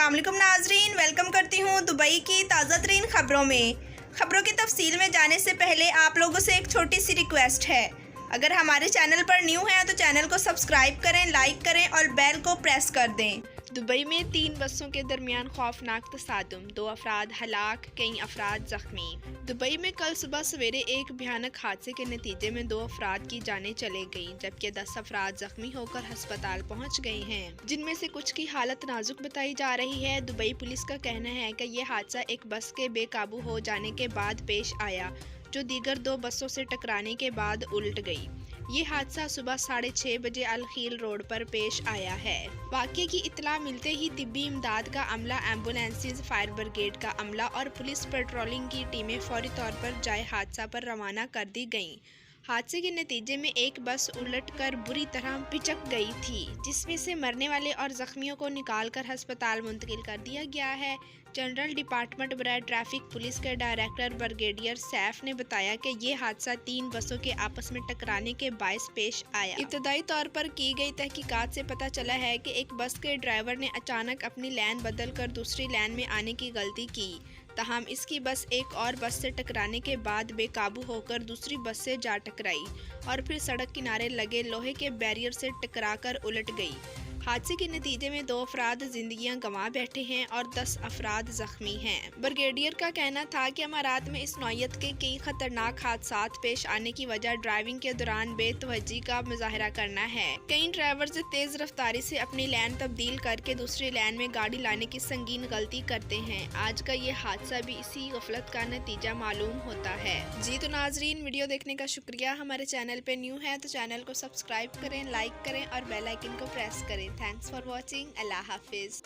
अस्सलाम वालेकुम नाजरीन, वेलकम करती हूँ दुबई की ताज़ा तरीन ख़बरों में। ख़बरों की तफसील में जाने से पहले आप लोगों से एक छोटी सी रिक्वेस्ट है। अगर हमारे चैनल पर न्यू हैं तो चैनल को सब्सक्राइब करें, लाइक करें और बेल को प्रेस कर दें। दुबई में 3 बसों के दरमियान खौफनाक तसादुम, 2 अफराद हलाक, कई अफराद जख्मी। दुबई में कल सुबह सवेरे एक भयानक हादसे के नतीजे में 2 अफराद की जानें चले गईं, जबकि 10 अफराद जख्मी होकर अस्पताल पहुंच गए हैं, जिनमें से कुछ की हालत नाजुक बताई जा रही है। दुबई पुलिस का कहना है कि यह हादसा एक बस के बेकाबू हो जाने के बाद पेश आया, जो दीगर 2 बसों से टकराने के बाद उलट गई। ये हादसा सुबह 6:30 बजे अलखील रोड पर पेश आया है। वाक़ये की इत्तला मिलते ही तिब्बी इमदाद का अमला, एम्बुलेंसेज, फायर ब्रिगेड का अमला और पुलिस पेट्रोलिंग की टीमें फौरी तौर पर जाए हादसा पर रवाना कर दी गईं। हादसे के नतीजे में एक बस उलटकर बुरी तरह पिचक गई थी, जिसमें से मरने वाले और जख्मियों को निकालकर अस्पताल मुंतकिल कर दिया गया है। जनरल डिपार्टमेंट बराए ट्रैफिक पुलिस के डायरेक्टर ब्रिगेडियर सैफ ने बताया कि ये हादसा 3 बसों के आपस में टकराने के बायस पेश आया। इब्तदाई तौर पर की गई तहकीकात से पता चला है कि एक बस के ड्राइवर ने अचानक अपनी लाइन बदल कर दूसरी लाइन में आने की गलती की, तहम इसकी बस एक और बस से टकराने के बाद बेकाबू होकर दूसरी बस से जा टकराई और फिर सड़क किनारे लगे लोहे के बैरियर से टकराकर उलट गई। हादसे के नतीजे में 2 अफराद जिंदगियां गंवा बैठे हैं और 10 अफराद जख्मी हैं। ब्रिगेडियर का कहना था कि अमारात में इस नौयत के कई खतरनाक हादसात पेश आने की वजह ड्राइविंग के दौरान बेतवज्जी का मुजाहरा करना है। कई ड्राइवर से तेज रफ्तारी से अपनी लाइन तब्दील करके दूसरी लाइन में गाड़ी लाने की संगीन गलती करते हैं। आज का ये हादसा भी इसी गफलत का नतीजा मालूम होता है। जी तो नाजरीन, वीडियो देखने का शुक्रिया। हमारे चैनल पे न्यू है तो चैनल को सब्सक्राइब करें, लाइक करें और बेल आइकन को प्रेस करें। Thanks for watching. Allah Hafiz.